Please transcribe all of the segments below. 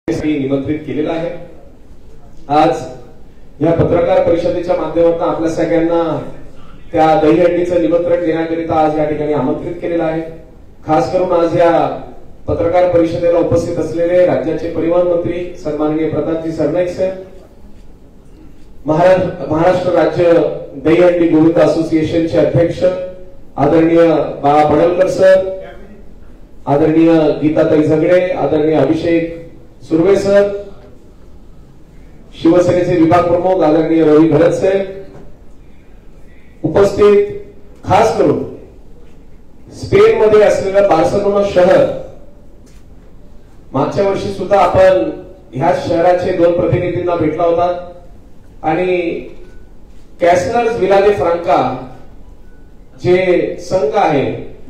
निमंत्रित केलेला आहे। आज या पत्रकार परिषदेच्या माध्यमातून आपल्या सगळ्यांना त्या दहीहंडीचं निमंत्रण देण्याकरिता आज या ठिकाणी आमंत्रित केलेलं आहे। खास करून आज या पत्रकार परिषदेला उपस्थित असलेले राज्याचे परिवहन मंत्री सन्माननीय प्रतापजी सरनाईक साहेब, महाराष्ट्र राज्य दहीहंडी गोविंद असोसिएशनचे अध्यक्ष आदरणीय बाळा पडळकर सर, आदरणीय गीताताई झगडे, आदरणीय अभिषेक सुर्वे सर, शिवसेनेचे विभाग प्रमुख आदरणीय रवी भरत साहेब, उपस्थित खास करून स्पेन मध्ये असलेलं बार्सेलोना शहर, मागच्या वर्षी सुद्धा आपण ह्या शहराचे दोन प्रतिनिधींना भेटला होता आणि कॅसलर्स विला दे फ्रांका जे संघ आहे,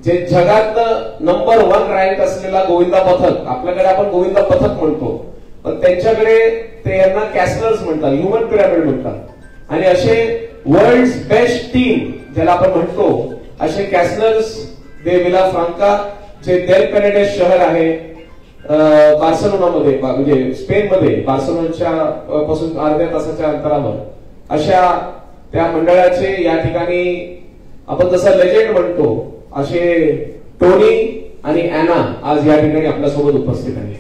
जे जगात नंबर 1 रँक असलेला गोविंदा पथक, आपल्याकडे आपण गोविंदा पथक म्हणतो पण त्यांच्याकडे ते यांना कॅसलर्स म्हणतात, ह्युमन पिरामिड म्हणतात। आणि असे वर्ल्ड बेस्ट टीम ज्याला आपण म्हणतो, असे कॅसलर्स दे विला फ्रांका जे देल पेनेडेस शहर आहे बार्सेलोना मध्ये, म्हणजे स्पेन मध्ये, बार्सेलोनाच्या पासून अर्ध्या तासाच्या अंतरावर, अशा त्या मंडळाचे या ठिकाणी आपण जसं लेजेंड म्हणतो असे टोनी आणि अॅना आज या ठिकाणी आपल्यासोबत उपस्थित आहे।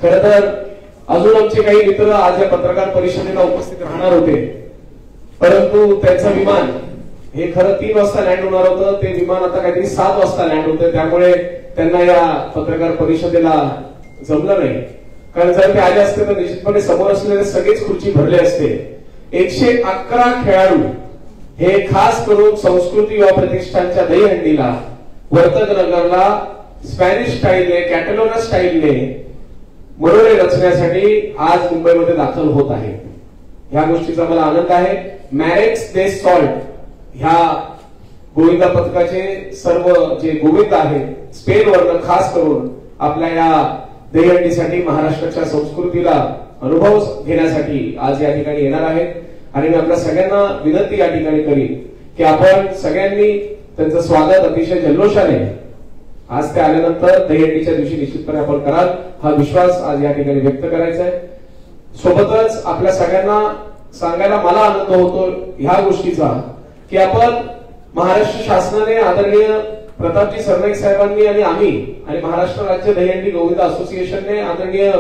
खरं तर अजून आमचे काही मित्र आज या पत्रकार परिषदेला उपस्थित राहणार होते, परंतु त्यांचं विमान हे खरं 3 वाजता लँड होणार होतं, ते विमान आता काहीतरी 7 वाजता लँड होतं, त्यामुळे त्यांना या पत्रकार परिषदेला जमलं नाही। कारण जर ते आले असते तर निश्चितपणे समोर असलेले सगळेच खुर्ची भरले असते। 111 खेळाडू हे खास करून संस्कृती युवा प्रतिष्ठानच्या दहीहंडीला वर्तकनगरला स्पॅनिश स्टाईलने, कॅटलोना स्टाईलने मनोरे रचण्यासाठी आज मुंबईमध्ये दाखल होत आहे। ह्या गोष्टीचा मला आनंद आहे। मॅरेक्स दे सॉल्ट ह्या गोविंदा पथकाचे सर्व जे गोविंद आहे स्पेन वरनं खास करून आपल्या या दहीहंडीसाठी, महाराष्ट्राच्या संस्कृतीला अनुभव घेण्यासाठी आज या ठिकाणी येणार आहेत। आणि मी आपल्या सगळ्यांना विनंती या ठिकाणी करीन की आपण सगळ्यांनी त्यांचं स्वागत अतिशय जल्लोषाने आज ते आल्यानंतर दहीहंडीच्या दिवशी निश्चितपणे आपण कराल, हा विश्वास आज या ठिकाणी व्यक्त करायचा आहे। सोबतच आपल्या सगळ्यांना सांगायला मला आनंद होतो ह्या गोष्टीचा की आपण महाराष्ट्र शासनाने, आदरणीय प्रतापजी सरनाईक साहेबांनी आणि आम्ही आणि महाराष्ट्र राज्य दहीहंडी गोविंद असोसिएशनने आदरणीय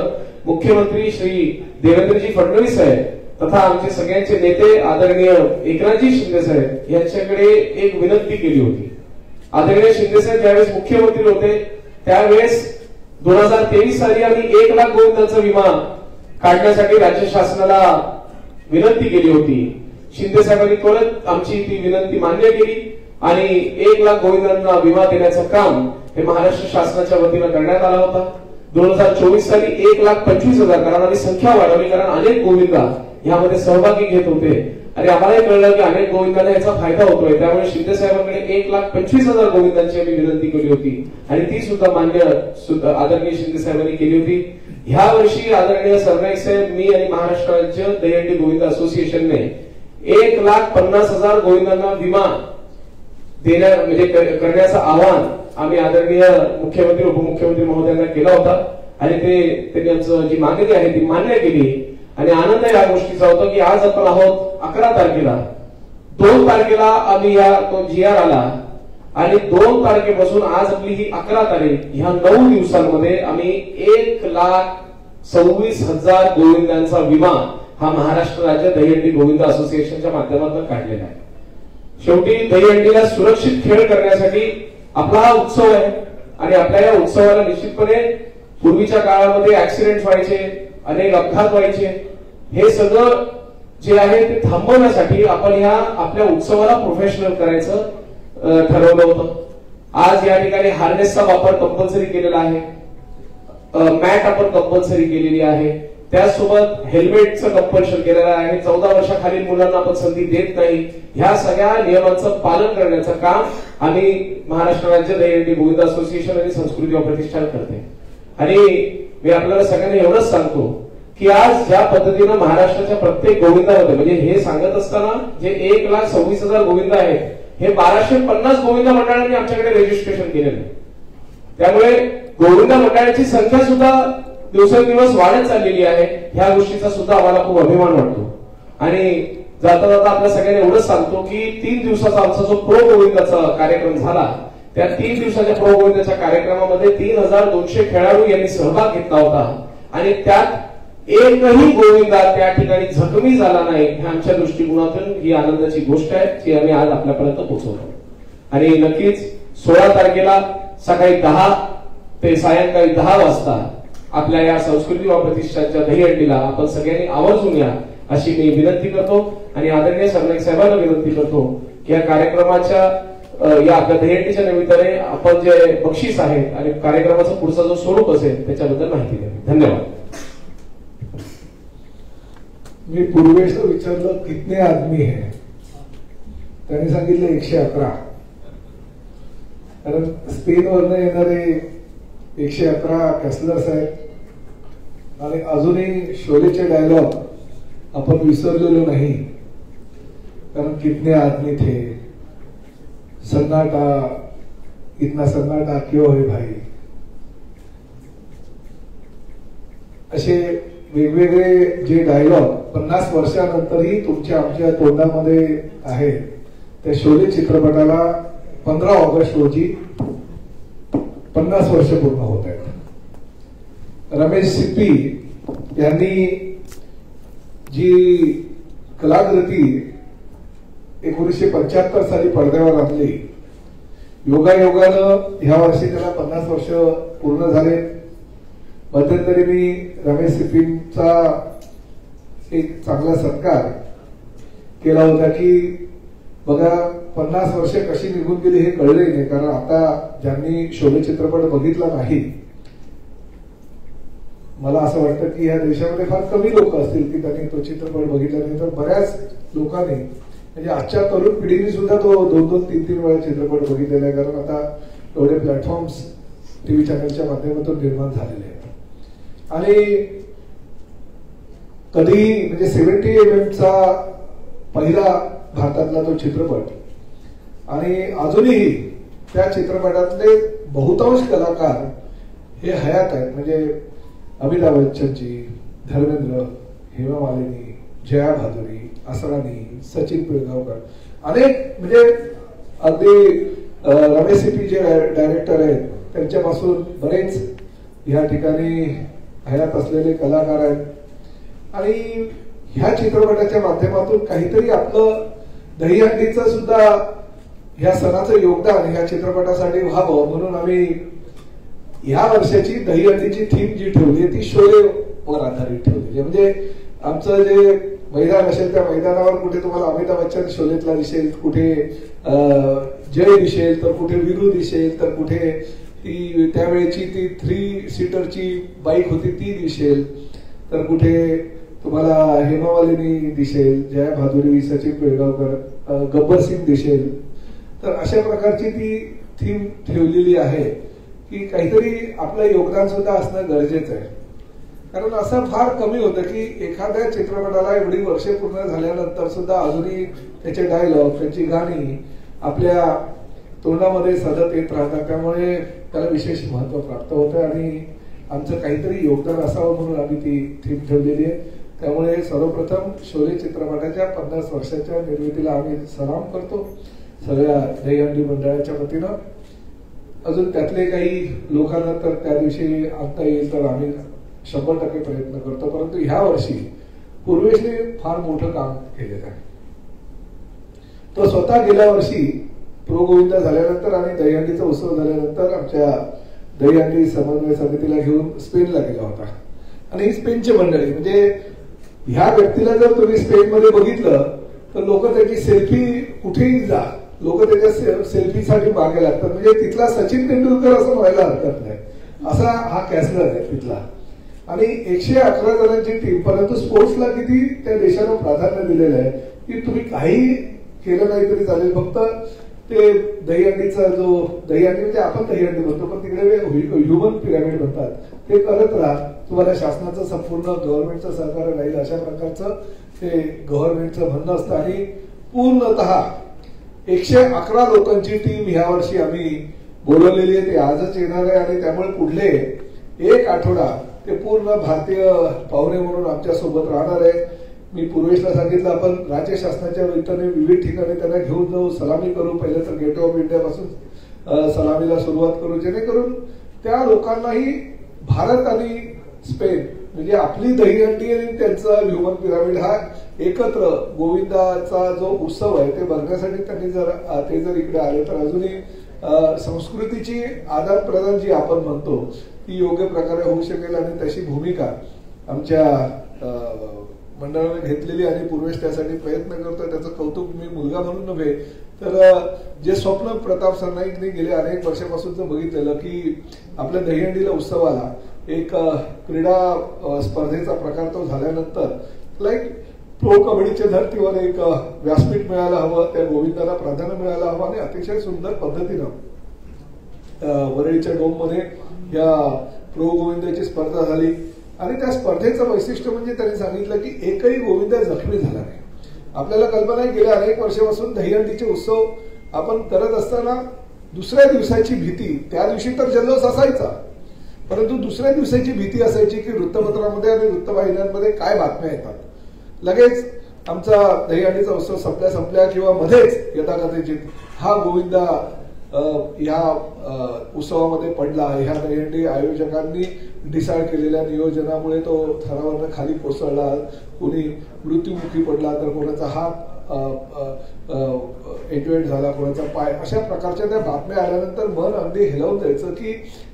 मुख्यमंत्री श्री देवेंद्रजी फडणवीस साहेब तथा आमचे सगळ्यांचे नेते आदरणीय एकनाथजी शिंदे साहेब यांच्याकडे एक विनंती केली होती। आदरणीय शिंदे साहेब ज्यावेळेस मुख्यमंत्री होते त्यावेळेस 2023 साली आम्ही 1 लाख गोविंदांचा विमा काढण्यासाठी राज्य शासनाला विनंती केली होती। शिंदे साहेबांनी परत आमची ती विनंती मान्य केली आणि 1 लाख गोविंदांना विमा देण्याचं काम हे महाराष्ट्र शासनाच्या वतीनं करण्यात आला होता। 2024 साली 1,25,000, कारण आम्ही संख्या वाढवली, कारण अनेक गोविंदा यामध्ये सहभागी घेत होते आणि आम्हाला कळलं की अनेक गोविंदांना याचा फायदा होतोय, त्यामुळे शिंदे साहेबांकडे 1,25,000 गोविंदांची आम्ही विनंती केली होती आणि ती सुद्धा मान्य आदरणीय शिंदे साहेबांनी केली होती। ह्या वर्षी आदरणीय सरनाईक साहेब, मी आणि महाराष्ट्र राज्य दहीहंडी गोविंद असोसिएशनने 1,50,000 गोविंदांना विमा म्हणजे करण्याचं आवाहन आम्ही आदरणीय मुख्यमंत्री उपमुख्यमंत्री महोदयांना केला होता आणि त्यांनी आमचं जी मागणी आहे ती मान्य केली। आणि आनंद या गोष्टीचा होता की आज आपण आहोत 11 तारखेला, 2 तारखेला आम्ही तो GR आला आणि 2 तारखेपासून आज आपली ही 11 तारीख, ह्या 9 दिवसांमध्ये आम्ही 1,26,000 गोविंदांचा विमा हा महाराष्ट्र राज्य दहीहंडी गोविंद असोसिएशनच्या माध्यमातून काढलेला आहे। शेवटी दहीहंडीला सुरक्षित खेळ करण्यासाठी आपला हा उत्सव आहे आणि आपल्या या उत्सवाला निश्चितपणे पूर्वीच्या काळामध्ये ऍक्सिडेंट व्हायचे, अनेक अपघात व्हायचे, हे सगळं जे आहे ते थांबवण्यासाठी आपण ह्या आपल्या उत्सवाला प्रोफेशनल करायचं ठरवलं होतं। आज या ठिकाणी हार्नेसचा वापर कंपल्सरी केलेला आहे, मॅट आपण कंपल्सरी केलेली आहे, त्यासोबत हेल्मेटचं कंपल्शन केलेलं आहे, 14 वर्षाखालील मुलांना आपण संधी देत नाही। ह्या सगळ्या नियमांचं पालन करण्याचं काम आम्ही महाराष्ट्र राज्य दहीहंडी गोविंद असोसिएशन आणि संस्कृती युवा प्रतिष्ठान करते। आणि मी आपल्याला सगळ्यांना एवढंच सांगतो की आज ज्या पद्धतीनं महाराष्ट्राच्या प्रत्येक गोविंदामध्ये, म्हणजे हे सांगत असताना जे 1,26,000 गोविंद आहेत, हे 1250 गोविंद मंडळांनी आमच्याकडे रजिस्ट्रेशन केलेलं आहे, त्यामुळे गोविंद मंडळाची संख्या सुद्धा दिवसेंदिवस वाढत चाललेली आहे. ह्या गोष्टीचा सुद्धा आम्हाला खूप अभिमान वाटतो. आणि जाता जाता आपल्या सगळ्यांना एवढंच सांगतो की 3 दिवसाचा आमचा जो प्रो गोविंदाचा कार्यक्रम झाला, त्या 3 दिवसाच्या प्रो गोविंदाच्या कार्यक्रमामध्ये 3200 खेळाडू यांनी सहभाग घेतला होता आणि त्यात एकही गोविंदा त्या ठिकाणी जखमी झाला नाही. हे आमच्या दृष्टिकोनातून ही आनंदाची गोष्ट आहे जी आम्ही आज आपल्यापर्यंत पोहोचवतो. आणि नक्कीच 16 तारखेला सकाळी 10 ते सायंकाळी 10 वाजता आपल्या या संस्कृती व प्रतिष्ठानच्या दहीहंडीला आपण सगळ्यांनी आवर्जून या अशी मी विनंती करतो. आणि आदरणीय सरनाईक साहेबांना विनंती करतो की या कार्यक्रमाच्या या आपल्या दहीहंडीच्या निमित्ताने आपण जे बक्षीस आहेत आणि कार्यक्रमाचा पुढचा जो स्वरूप असेल त्याच्याबद्दल माहिती द्यावी. धन्यवाद. मी पूर्वेश विचारलं कितने आदमी है, त्यांनी सांगितलं 111. कारण स्पेनवरनं येणारे 111 कॅसलर साहेब आणि अजूनही शोलेचे डायलॉग आपण विसरलेलो नाही. कारण कितने आदमी थे, सन्नाटा, इतना सन्नाटा क्यों है भाई, असे वेगवेगळे जे डायलॉग 50 वर्षानंतरही तुमच्या आमच्या तोंडामध्ये आहेत. त्या शोले चित्रपटाला 15 ऑगस्ट रोजी 50 वर्ष पूर्ण होत आहेत. रमेश सिप्पी यांनी जी कलाकृती 1975 साली पडद्यावर आणली, योगायोगानं ह्या वर्षी त्याला 50 वर्ष पूर्ण झाले. मध्यंतरी मी रमेश सिप्पींचा एक चांगला सत्कार केला होता की बघा 50 वर्ष कशी निघून गेली हे कळले नाही. कारण आता ज्यांनी शोले चित्रपट बघितला नाही, मला असं वाटतं की या देशामध्ये फार कमी लोक असतील की त्यांनी तो चित्रपट बघितला नाही. तर बऱ्याच लोकांनी म्हणजे आजच्या तरुण पिढीने सुद्धा तो 2-2, 3-3 वेळा चित्रपट बघितलेला आहे. कारण आता एवढे प्लॅटफॉर्म्स टीव्ही चॅनलच्या माध्यमातून निर्माण झालेले आहेत. आणि कधी म्हणजे 70 mm चा पहिला भारतातला तो चित्रपट आणि अजूनही त्या चित्रपटातले बहुतांश कलाकार हे हयात आहेत. म्हणजे अमिताभ बच्चनजी, धर्मेंद्र, हेमा मालिनी, जया भादुरी, असरानी, सचिन पिळगावकर, अनेक म्हणजे अगदी रमेश सिप्पी जे डायरेक्टर आहेत त्यांच्यापासून बरेच या ठिकाणी हयात असलेले कलाकार आहेत. आणि ह्या चित्रपटाच्या माध्यमातून काहीतरी आपलं दहीहंडीचं सुद्धा ह्या सणाचं योगदान ह्या चित्रपटासाठी व्हावं म्हणून आम्ही ह्या वर्षाची दहीहंडीची थीम जी ठेवली ती शोलेवर आधारित ठेवली. म्हणजे आमचं जे मैदान असेल त्या मैदानावर कुठे तुम्हाला अमिताभ बच्चन शोलेतला दिसेल, कुठे जय दिसेल, तर कुठे वीरू दिसेल, तर कुठे ती त्यावेळेची ती 3 सीटरची बाईक होती ती दिसेल, तर कुठे तुम्हाला हेमा मालिनी दिसेल, जया भादुरी, सचिन पिळगावकर, गब्बर सिंग दिसेल. तर अशा प्रकारची ती थीम ठेवलेली आहे की काहीतरी आपलं योगदान सुद्धा असणं गरजेचं आहे. कारण असं फार कमी होतं की एखाद्या चित्रपटाला एवढी वर्षे पूर्ण झाल्यानंतर सुद्धा अजूनही त्याचे डायलॉग, त्याची गाणी आपल्या तोंडामध्ये सतत येत राहतात. त्यामुळे त्याला विशेष महत्व प्राप्त होतं आणि आमचं काहीतरी योगदान असावं म्हणून आम्ही ती थीम ठेवलेली आहे. त्यामुळे सर्वप्रथम शोले चित्रपटाच्या 50 वर्षाच्या निर्मितीला आम्ही सलाम करतो सगळ्या दहीहंडी मंडळाच्या वतीनं. अजून त्यातले काही लोकांना तर त्या दिवशी आणता येईल तर आम्ही 100% प्रयत्न करतो. परंतु ह्या वर्षी पूर्वेशने फार मोठं काम केलेलं आहे. तो स्वतः गेल्या वर्षी प्रो गोविंदा झाल्यानंतर आणि दहीहंडीचा उत्सव झाल्यानंतर आमच्या दहीहंडी समन्वय समितीला घेऊन स्पेनला गेला होता. आणि ही स्पेनची मंडळी म्हणजे ह्या व्यक्तीला जर तुम्ही स्पेनमध्ये बघितलं तर लोक त्याची सेल्फी कुठेही जा, लोक त्याच्या सेल्फीसाठी मागे लागतात. म्हणजे तिथला सचिन तेंडुलकर असं म्हणायला हरकत नाही, असा हा कॅसलर आहे तिथला. आणि 111 जणांची टीम. परंतु स्पोर्ट्सला किती त्या देशाला प्राधान्य दिलेलं आहे की तुम्ही काही केलं नाही तरी चालेल, फक्त ते दहीहंडीचा जो दहीहंडी म्हणजे आपण दहीहंडी म्हणतो पण तिकडे ह्युमन पिरामिड म्हणतात ते करत राहा, तुम्हाला शासनाचं संपूर्ण गव्हर्नमेंटचं सहकार्य राहील अशा प्रकारचं ते गव्हर्नमेंटचं म्हणणं असतं. आणि पूर्णतः 111 लोकांची टीम ह्या वर्षी आम्ही बोलवलेली आहे. ते आजच येणार आहे आणि त्यामुळे पुढले 1 आठवडा ते पूर्ण भारतीय पाहुणे म्हणून आमच्या सोबत राहणार आहे. मी पूर्वेशला सांगितलं आपण राज्य शासनाच्या वतीने विविध ठिकाणी त्यांना घेऊन जाऊ, सलामी करू. पहिलं तर गेट ऑफ इंडिया पासून सलामीला सुरुवात करू, जेणेकरून त्या लोकांनाही भारत आणि स्पेन म्हणजे आपली दहीहंडी आणि त्यांचा ह्युमन पिरामिड हा एकत्र गोविंदाचा जो उत्सव आहे ते बघण्यासाठी त्यांनी जर इकडे आले तर अजूनही संस्कृतीची आदान प्रदान जी आपण म्हणतो ती योग्य प्रकारे होऊ शकेल. आणि तशी भूमिका आमच्या मंडळाने घेतलेली आणि पूर्वेश त्यासाठी प्रयत्न करतोय. त्याचं कौतुक मी मुलगा म्हणून नव्हे तर जे स्वप्न प्रताप सरनाईकने गेले अनेक वर्षापासूनच बघितलेलं की आपल्या दहीहंडीला उत्सवाला एक क्रीडा स्पर्धेचा प्रकार तो झाल्यानंतर लाईक प्रो कबड्डीच्या धर्तीवर एक व्यासपीठ मिळायला हवं, त्या गोविंदाला प्राधान्य मिळायला हवं. आणि अतिशय सुंदर पद्धतीनं वरळीच्या डोम मध्ये या प्रो गोविंदाची स्पर्धा झाली. आणि त्या स्पर्धेचं वैशिष्ट्य म्हणजे त्यांनी सांगितलं की एकही गोविंद जखमी झाला नाही. आपल्याला कल्पना आहे गेल्या अनेक वर्षापासून दहीहंडीचे उत्सव आपण करत असताना दुसऱ्या दिवसाची भीती, त्या दिवशी तर जल्लोष असायचा परंतु दुसऱ्या दिवसाची भीती असायची की वृत्तपत्रामध्ये आणि वृत्तवाहिन्यांमध्ये काय बातम्या येतात. लगेच आमचा दहीहंडीचा उत्सव संपल्या किंवा मध्येच यथाकथित हा गोविंदा या उत्सवामध्ये पडला. ह्या दहीहंडी आयोजकांनी डिसाईड केलेल्या नियोजनामुळे तो थरावरनं खाली कोसळला, कोणी मृत्युमुखी पडला तर कोणाचा हात इंज्युअर्ड झाला, कोणाचा पाय, अशा प्रकारच्या त्या बातम्या आल्यानंतर मन अगदी हेलावून जायचं की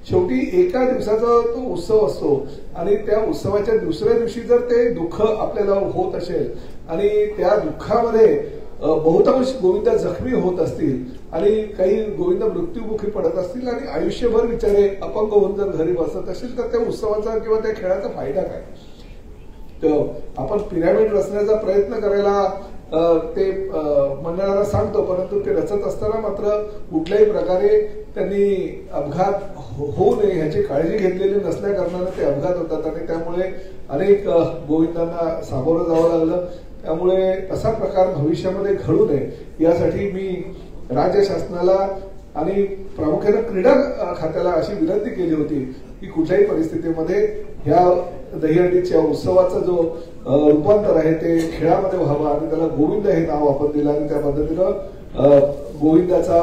शेवटी एका दिवसाचा तो उत्सव असतो आणि त्या उत्सवाच्या दुसऱ्या दिवशी जर ते दुःख आपल्याला होत असेल आणि त्या दुःखामध्ये बहुतांश गोविंद जखमी होत असतील आणि काही गोविंद मृत्युमुखी पडत असतील आणि आयुष्यभर बिचारे अपंग होऊन जर घरी बसत असेल तर त्या उत्सवाचा किंवा त्या खेळाचा फायदा काय. तर आपण पिरॅमिड रचण्याचा प्रयत्न करायला ते मंडळाला सांगतो परंतु ते रचत असताना मात्र कुठल्याही प्रकारे त्यांनी अपघात होऊ नये ह्याची काळजी घेतलेली नसल्या कारणाने ते अपघात होतात आणि त्यामुळे अनेक गोविंदांना सामोरं जावं लागलं. त्यामुळे तसा प्रकार भविष्यामध्ये घडू नये यासाठी मी राज्य शासनाला आणि प्रामुख्याने क्रीडा खात्याला अशी विनंती केली होती की कुठल्याही परिस्थितीमध्ये ह्या दहीहंडीच्या उत्सवाचा जो रूपांतर आहे ते खेळामध्ये व्हावं आणि त्याला गोविंद हे नाव आपण दिलं आणि त्या पद्धतीनं गोविंदाचा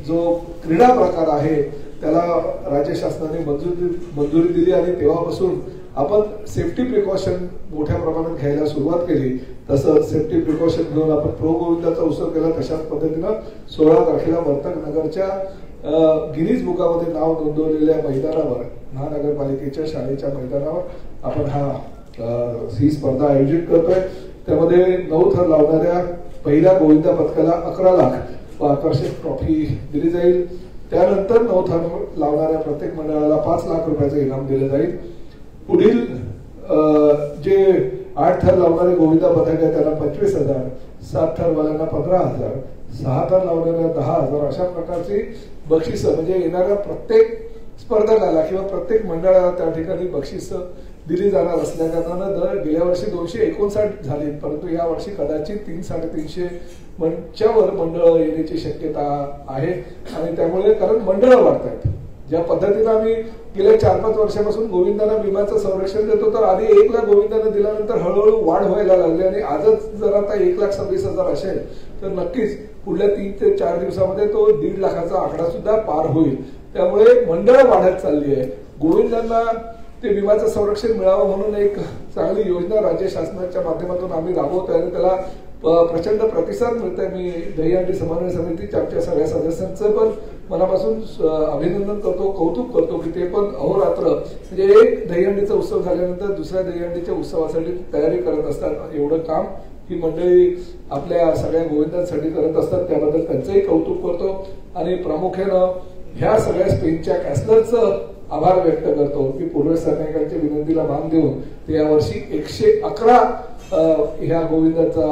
जो क्रीडा प्रकार आहे त्याला राज्य शासनाने मंजुरी दिली आणि तेव्हापासून आपण सेफ्टी प्रिकॉशन मोठ्या प्रमाणात घ्यायला सुरुवात केली. तसं सेफ्टी प्रिकॉशन घेऊन आपण प्रो गोविंदाचा उत्सव केला. तशाच पद्धतीनं 16 तारखेला वर्तक नगरच्या गिनीज बुकामध्ये नाव नोंदवलेल्या मैदानावर महानगरपालिकेच्या शाळेच्या मैदानावर आपण ही स्पर्धा आयोजित करतोय. त्यामध्ये 9 थर लावणाऱ्या पहिल्या गोविंदा पथकाला 11 लाख व आकर्षक ट्रॉफी दिली जाईल. त्यानंतर 9 थर लावणाऱ्या प्रत्येक मंडळाला 5 लाख रुपयाचं इनाम दिलं जाईल. पुढील जे 8 थर लावणारे गोविंदा पथक आहे त्यांना 25,000, 7 थरवाल्यांना 15,000, 6 थर लावणाऱ्या 10,000 अशा प्रकारची बक्षिसं म्हणजे येणाऱ्या प्रत्येक स्पर्धकाला किंवा प्रत्येक मंडळाला त्या ठिकाणी बक्षिसं दिली जाणार असल्या कारणानं दर गेल्या वर्षी 259 झाली परंतु या वर्षी कदाचित 300-350 मंचावर मंडळ येण्याची शक्यता आहे. आणि त्यामुळे कारण मंडळं वाढत आहेत. ज्या पद्धतीनं आम्ही गेल्या 4-5 वर्षापासून गोविंदांना विम्याचं संरक्षण देतो तर आधी 1 लाख गोविंदांना दिल्यानंतर हळूहळू वाढ व्हायला लागली आणि आजच जर आता 1,26,000 असेल तर नक्कीच पुढल्या 3 ते 4 दिवसामध्ये तो 1.5 लाखाचा आकडा सुद्धा पार होईल. त्यामुळे मंडळ वाढत चालली आहे. गोविंदांना ते विम्याचं संरक्षण मिळावं म्हणून एक चांगली योजना राज्य शासनाच्या माध्यमातून आम्ही राबवतोय आणि त्याला प्रचंड प्रतिसाद मिळतोय. मी दहीहंडी समन्वय समितीच्या आमच्या सगळ्या सदस्यांचं पण मनापासून अभिनंदन करतो, कौतुक करतो की ते पण अहोरात्र म्हणजे एक दहीहंडीचा उत्सव झाल्यानंतर दुसऱ्या दहीहंडीच्या उत्सवासाठी तयारी करत असतात. एवढं काम ही मंडळी आपल्या सगळ्या गोविंदांसाठी करत असतात त्याबद्दल त्यांचंही कौतुक करतो. आणि प्रामुख्यानं ह्या सगळ्या स्पेनच्या कॅसलरचं आभार व्यक्त करतो की पूर्वेश सरनाईकांच्या विनंतीला मान देऊन ते यावर्षी 111 ह्या गोविंदाचा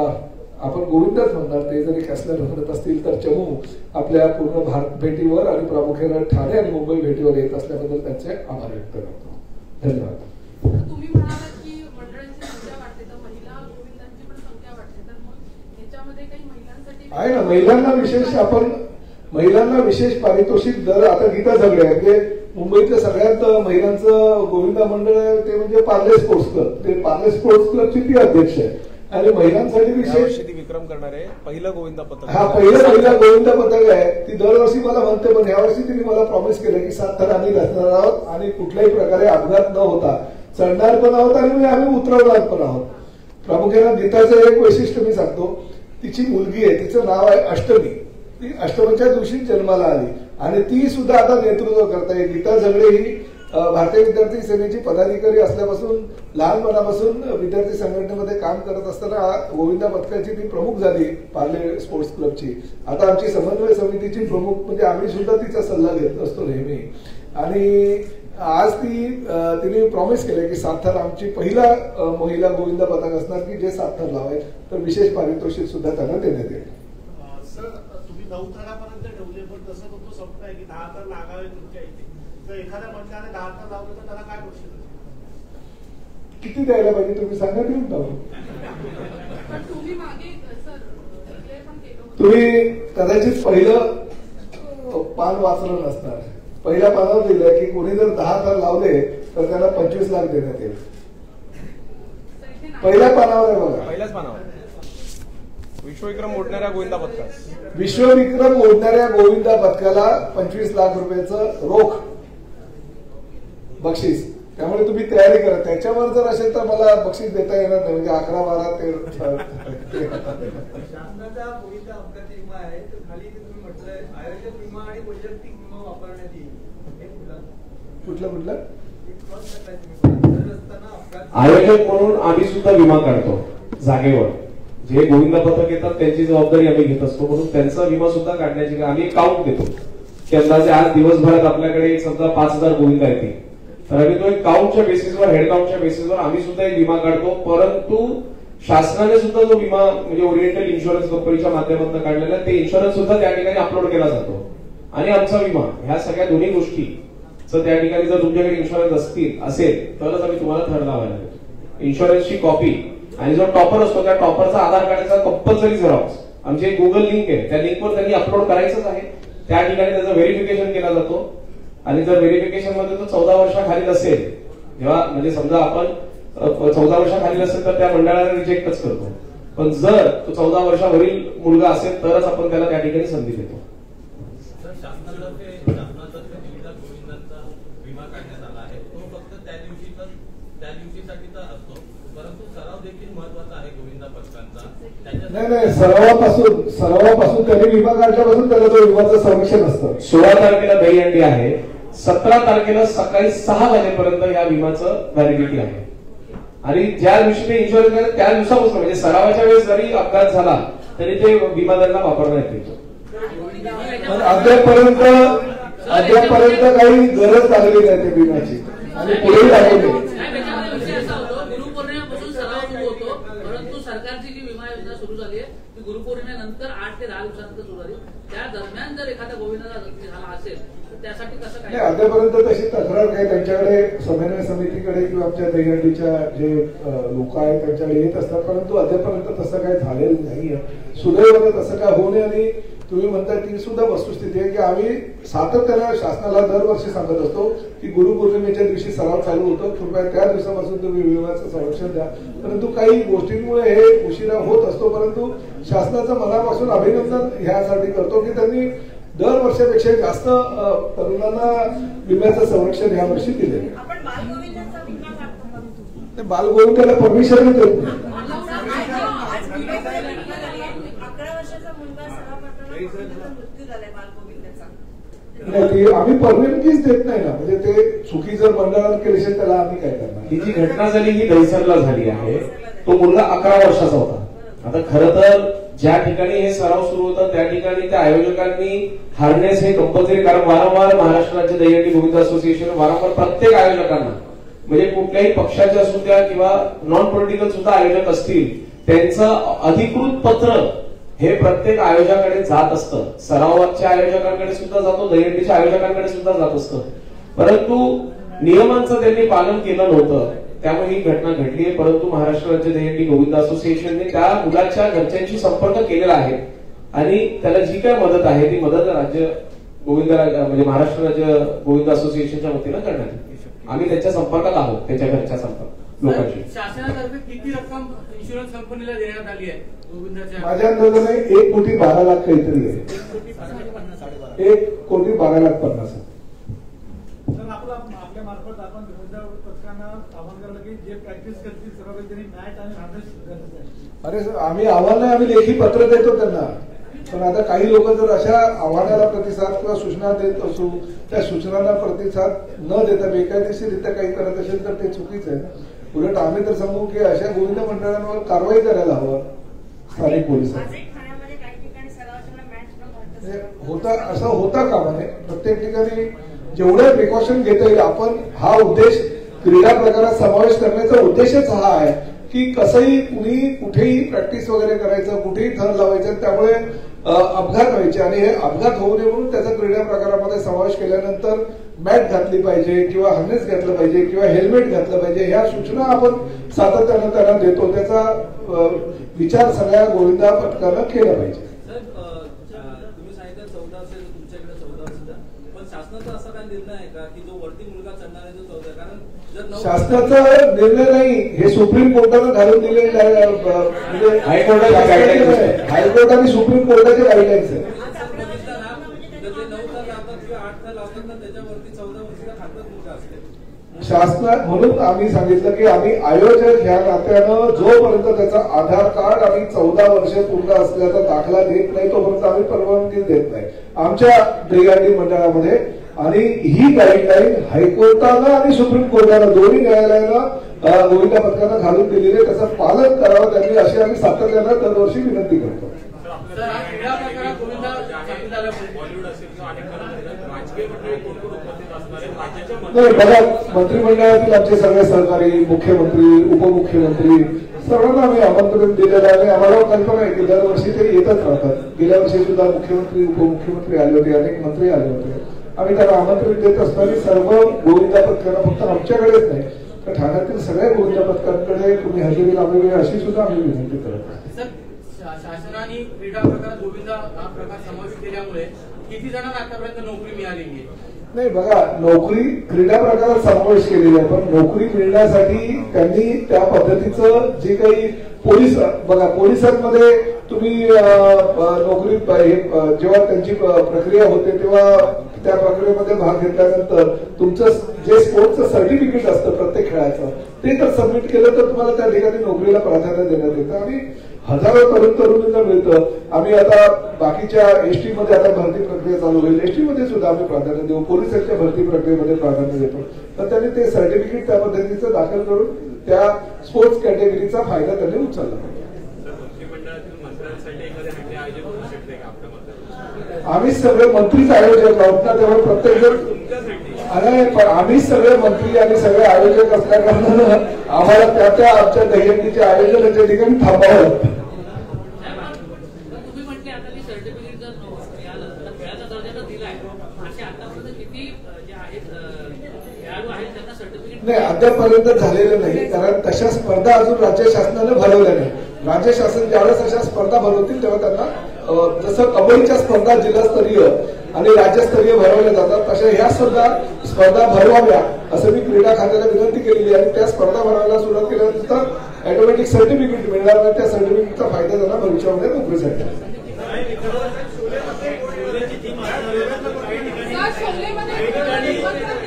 आपण गोविंदच म्हणणार ते जरी कॅसलर म्हणत असतील तर चमू आपल्या पूर्ण भारत भेटीवर आणि प्रामुख्याने ठाणे आणि मुंबई भेटीवर येत असल्याबद्दल त्यांचे आभार व्यक्त करतो. धन्यवाद. तुम्ही म्हणालात की मंडळांची संख्या वाढते तर महिला गोविंदांची पण संख्या वाढते तर मग याच्यामध्ये काही महिलांसाठी आहे ना. महिलांना विशेष पारितोषिक दर आता गीता झगडे म्हणजे मुंबईतल्या सगळ्यात महिलांचं गोविंदा मंडळ आहे ते म्हणजे पार्ले स्पोर्ट्स क्लब. ते पार्ले स्पोर्ट्स क्लबची ती अध्यक्ष आहे आणि महिलांसाठी विशेष विक्रम करणार आहे. पहिलं गोविंदा पथक, हा पहिला गोविंदा पथक आहे. ती दरवर्षी मला म्हणते, पण यावर्षी तिने मला प्रॉमिस केलं की 7 थर आम्ही घालणार आहोत आणि कुठल्याही प्रकारे अपघात न होता चढणार पण आहोत आणि आम्ही उतरवणार पण आहोत. प्रामुख्याने गीताचं एक वैशिष्ट्य मी सांगतो. तिची मुलगी आहे, तिचं नाव आहे अष्टमी. ती अष्टमीच्या दिवशी जन्माला आली आणि ती सुद्धा आता नेतृत्व करते. गीता झगडे ही भारतीय विद्यार्थी सेनेची पदाधिकारी असल्यापासून लहानपणापासून विद्यार्थी संघटनेमध्ये काम करत असताना गोविंदा पथकाची ती प्रमुख झाली पार्ले स्पोर्ट्स क्लबची. आता आमची समन्वय समितीची प्रमुख म्हणजे आम्ही सुद्धा तिचा सल्ला घेत असतो नेहमी. आणि आज तिने प्रॉमिस केले की 7 थर आमची पहिला महिला गोविंदा पथक असणार की जे 7 थर लावाय, तर विशेष पारितोषिक सुद्धा त्यांना देण्यात येईल. सर, तुम्ही 9 थरापर्यंत ठेवले, पण तसं तुमचं स्वप्न आहे की 10 थर लागावे तुमच्या इथे. जर एखाद्या मंडळाने 10 थर लावलं तर त्याला काय बक्षीस किती द्यायला पाहिजे तुम्ही सांगा, देऊन टाकू. पण तुम्ही मागे सर declare पण केलं होतं. तुम्ही कदाचित पहिलं पान वाचलं नसणार. पहिल्या पानावर दिलं की कोणी जर 10 थर लावले तर त्याला 25 लाख देण्यात येईल. तर इथे नाही. पहिल्या पानावर आहे बघा. पहिल्याच पानावर विश्वविक्रम ओढणाऱ्या गोविंदा पथकास, विश्वविक्रम ओढणाऱ्या गोविंदा पथकाला 25 लाख रुपयाचं रोख बक्षीस. त्यामुळे तुम्ही तयारी करा. त्याच्यावर जर असेल तर मला बक्षीस देता येणार नाही. म्हणजे 11, 12, 13 शासनाचा गोविंदा अपघात विमा आहे, तर खाली तुम्ही म्हटलंय आयोजक विमा आणि वैयक्तिक विमा वापरण्यात येईल. हे कुठलं आयोजक म्हणून आम्ही सुद्धा विमा काढतो जागेवर. जे गोविंदा पथक येतात त्यांची जबाबदारी आम्ही घेत असतो, म्हणून त्यांचा विमा सुद्धा काढण्याची आम्ही काउंट देतो की अंदाजे आज दिवसभरात आपल्याकडे समजा 5000 गोविंदा येतील, तर आम्ही तो एक काउंटच्या बेसिसवर, हेड काउंटच्या बेसिसवर आम्ही सुद्धा एक विमा काढतो. परंतु शासनाने सुद्धा जो विमा म्हणजे ओरिएंटल इन्शुरन्स कंपनीच्या माध्यमातून काढलेला ते इन्शुरन्स सुद्धा त्या ठिकाणी अपलोड केला जातो. आणि आमचा विमा, ह्या सगळ्या दोन्ही गोष्टी त्या ठिकाणी जर तुमच्याकडे इन्शुरन्स असेल तरच आम्ही तुम्हाला थर लावायला देतो. इन्शुरन्सची कॉपी आणि जो टॉपर असतो त्या टॉपरचा आधार कार्डचा कंपल्सरी झेरॉक्स आमची एक गुगल लिंक आहे, त्या लिंकवर त्यांनी अपलोड करायचंच आहे. त्या ठिकाणी त्याचं व्हेरिफिकेशन केला जातो. आणि जर व्हेरिफिकेशन मध्ये तो 14 वर्षाखालील असेल, जेव्हा म्हणजे समजा आपण 14 वर्षाखालील असेल तर त्या मंडळाला रिजेक्टच करतो. पण जर तो 14 वर्षावरील मुलगा असेल तरच आपण त्याला त्या ठिकाणी संधी देतो. विमा काढण्यात आला आहे तो फक्त त्या दिवशीसाठीचा असतो, परंतु सराव देखील महत्वाचा आहे गोविंदा पथकांचा. नाही, सरावापासून त्यांनी विमा काढल्यापासून त्याला तो विमाचं संरक्षण असतं. 16 तारखेला दहीहंडी आहे, 17 तारखेला सकाळी 6 वाजेपर्यंत या विमाचं व्हॅलिडिटी आहे. आणि ज्या दिवशी ते इन्शुरन्स करतात त्या दिवसापासून म्हणजे सरावाच्या वेळेस जरी अपघात झाला तरी ते विमा त्यांना वापरण्यात येतो. अद्यापर्यंत काही गरज लागली नाही त्या विम्याची आणि पुढेही लागू नाही. गुरुपौर्णिमेपासून सराव सुरू होतो, परंतु सरकारची जी विमा योजना सुरू झाली आहे ती गुरुपौर्णिमेनंतर 8 ते 10 दिवसानंतर सुरू झाली. त्या दरम्यान जर एखाद्या गोविंदाचा जखमी झाला असेल तर त्यासाठी कसं काय? अद्यापर्यंत तशी तक्रार काही त्यांच्याकडे समन्वय समितीकडे किंवा आमच्या दहीहंडीच्या जे लोक आहेत त्यांच्याकडे येत असतात, परंतु अद्यापर्यंत तसं काही झालेलं नाहीये. सुदैवाने तसं काय होऊ नये. आणि तुम्ही म्हणताय ती सुद्धा वस्तुस्थिती आहे की आम्ही सातत्याने शासनाला दरवर्षी सांगत असतो की गुरुपौर्णिमेच्या दिवशी सराव चालू होतो, कृपया त्या दिवसापासून तुम्ही विम्याचं संरक्षण द्या. परंतु काही गोष्टींमुळे हे उशिरा होत असतो, परंतु शासनाचं मनापासून अभिनंदन ह्यासाठी करतो की त्यांनी दरवर्षापेक्षा जास्त तरुणांना विम्याचं संरक्षण यावर्षी दिले. बालगोविंदाला परमिशन देत नाही. आम्ही परवानगीच देत नाही ना. म्हणजे ते चुकी जर मंडळानं केली असेल त्याला आम्ही काय करणार. ही जी घटना झाली ही दहिसरला झाली आहे. तो मुलगा 11 वर्षाचा होता. आता खरं तर ज्या ठिकाणी हे सराव सुरू होता त्या ठिकाणी त्या आयोजकांनी हार्नेस हे कंपल्सरी, कारण वारंवार महाराष्ट्र राज्य दहीहंडी गोविंद असोसिएशन वारंवार प्रत्येक आयोजकांना म्हणजे कुठल्याही पक्षाचे असू द्या किंवा नॉन पॉलिटिकल सुद्धा आयोजक असतील त्यांचं अधिकृत पत्र हे प्रत्येक आयोजकाकडे जात असतं. सरावाच्या आयोजकांकडे सुद्धा जातो, दहीहंडीच्या आयोजकांकडे सुद्धा जात असतं. परंतु नियमांचं त्यांनी पालन केलं नव्हतं, त्यामुळे ही घटना घडली आहे. परंतु महाराष्ट्र राज्य दहीहंडी गोविंद असोसिएशनने त्या मुलाच्या घरच्यांशी संपर्क केलेला आहे आणि त्याला जी काय मदत आहे ती मदत राज्य गोविंदराज म्हणजे महाराष्ट्र राज्य गोविंद असोसिएशनच्या वतीनं करण्यात येईल. आम्ही त्यांच्या संपर्कात आहोत, त्यांच्या घरच्या संपर्क लोकांशी. शासनातर्फे किती रक्कम इन्शुरन्स कंपनीला देण्यात आली आहे गोविंदाच्या? माझ्या अंदाजाने 1,12,00,000 काहीतरी आहे. 1,12,50,000. आपल्या मार्फत आपण गोविंदा पथकांना आवाहन करायला की जे प्रॅक्टिस करतील सर्व त्यांनी मॅट आणि हार्नेस गरजेचं आहे. अरे सर, आम्ही आव्हान नाही, आम्ही लेखी पत्र देतो त्यांना. पण आता काही लोक जर अशा आव्हानाला प्रतिसाद किंवा सूचना देत असू, त्या सूचनांना प्रतिसाद न देता बेकायदेशीररित्या काही करत असेल तर ते चुकीचं आहे. उलट आम्ही तर सांगू की अशा गोविंद मंडळांवर कारवाई करायला हवं स्थानिक पोलिसांनी. होता असं होता कामा नये. प्रत्येक ठिकाणी जेवढे प्रिकॉशन घेता येईल आपण, हा उद्देश क्रीडा प्रकारात समावेश करण्याचा उद्देशच हा आहे की कसंही कुणी कुठेही प्रॅक्टिस वगैरे करायचं, कुठेही थर लावायचं, त्यामुळे अपघात व्हायचे आणि हे अपघात होऊ नये म्हणून त्याचा क्रीडा प्रकारामध्ये समावेश केल्यानंतर मॅट घातली पाहिजे किंवा हार्नेस घातलं पाहिजे किंवा हेल्मेट घातलं पाहिजे, ह्या सूचना आपण सातत्यानं त्यांना देतो. त्याचा विचार सगळ्या गोविंदा पथकानं केला पाहिजे. तुम्ही सांगितलं 14 असेल, तुमच्याकडे 14 असेल, पण शासनाचा असा काय निर्णय आहे का की जो वरती मुलगा चढणार आहे तो 14? कारण जर शासनाचा निर्णय नाही, हे सुप्रीम कोर्टानं घालून दिलेले म्हणजे हायकोर्ट आणि सुप्रीम कोर्टाचे गाईडलाईन्स आहे. शासना म्हणून आम्ही सांगितलं की आम्ही आयोजक ह्या नात्यानं जोपर्यंत त्याचा आधार कार्ड आणि 14 वर्ष पूर्ण असल्याचा दाखला देत नाही तोपर्यंत आम्ही परवानगी देत नाही आमच्या दहीहंडी मंडळामध्ये. आणि ही गाईडलाईन हायकोर्टानं आणि सुप्रीम कोर्टानं दोन्ही न्यायालयानं गोविंदा पथकानं घालून दिलेली आहे. त्याचं पालन करावं त्यांनी, अशी आम्ही सातत्यानं दरवर्षी विनंती करतो. नाही बघा, मंत्रिमंडळातील आमचे सगळे सहकारी, मुख्यमंत्री, उपमुख्यमंत्री सर्वांना आम्ही आमंत्रण दिलेलं आहे. आम्हाला कल्पना आहे की दरवर्षी ते येतच राहतात. गेल्या वर्षी सुद्धा मुख्यमंत्री, उपमुख्यमंत्री आले होते, अनेक मंत्री आले होते. आम्ही त्यांना आमंत्रण देत असताना सर्व गोविंदा पथकांना, फक्त आमच्याकडेच नाही तर ठाण्यातील सगळ्या गोविंदा पथकांकडे तुम्ही हजेरी लावावी अशी सुद्धा आम्ही विनंती करत आहोत. शासनाने क्रीडा प्रकारात गोविंदा हा प्रकार समाविष्ट केल्यामुळे किती जणांना आतापर्यंत नोकरी मिळालेली आहे? नाही बघा, नोकरी क्रीडा प्रकारात समावेश केलेली आहे, पण नोकरी मिळण्यासाठी त्यांनी त्या पद्धतीचं जे काही पोलीस, बघा पोलिसांमध्ये तुम्ही नोकरी जेव्हा त्यांची प्रक्रिया होते तेव्हा त्या प्रक्रियेमध्ये भाग घेतल्यानंतर तुमचं जे स्पोर्ट्सचं सर्टिफिकेट असतं प्रत्येक खेळाचं ते तर सबमिट केलं तर तुम्हाला त्या ठिकाणी नोकरीला प्राधान्य देण्यात येतं आणि हजारो तरुणींना मिळतं. आम्ही आता बाकीच्या एसटी मध्ये आता भरती प्रक्रिया चालू होईल, एसटी मध्ये सुद्धा आम्ही प्राधान्य देऊ, पोलिसांच्या भरती प्रक्रियेमध्ये प्राधान्य देतो. तर त्यांनी ते सर्टिफिकेट त्या पद्धतीचं दाखल करून त्या स्पोर्ट्स कॅटेगरीचा फायदा त्यांनी उचलला पाहिजे. आम्ही सगळे मंत्रीच आयोजक आहोत ना, त्यामुळे प्रत्येक जण आम्ही सगळे मंत्री आणि सगळे आयोजक असल्या कारणानं आम्हाला त्या आमच्या दहीहंडीच्या आयोजनाच्या ठिकाणी थांबावं लागतं. तुम्ही म्हटले आता की सर्टिफिकेट जर मिळालं तर खेळाचा दर्जा तर दिलाय, असे आतापर्यंत किती जे आहेत खेळाडू आहेत त्यांना सर्टिफिकेट नाही अद्यापर्यंत झालेलं नाही, कारण तशा स्पर्धा अजून राज्य शासनाने भरवल्या नाही. राज्य शासन ज्यावेळेस अशा स्पर्धा भरवतील तेव्हा त्यांना जसं कबड्डीच्या स्पर्धा जिल्हास्तरीय आणि राज्यस्तरीय भरवल्या जातात तशा ह्या सुद्धा स्पर्धा भरवाव्या असं मी क्रीडा खात्याला विनंती केलेली आहे. त्या स्पर्धा भरवायला सुरुवात केल्यानंतर ऑटोमॅटिक सर्टिफिकेट मिळणार नाही, त्या सर्टिफिकेटचा फायदा त्यांना भविष्यामध्ये नोकरीसाठी.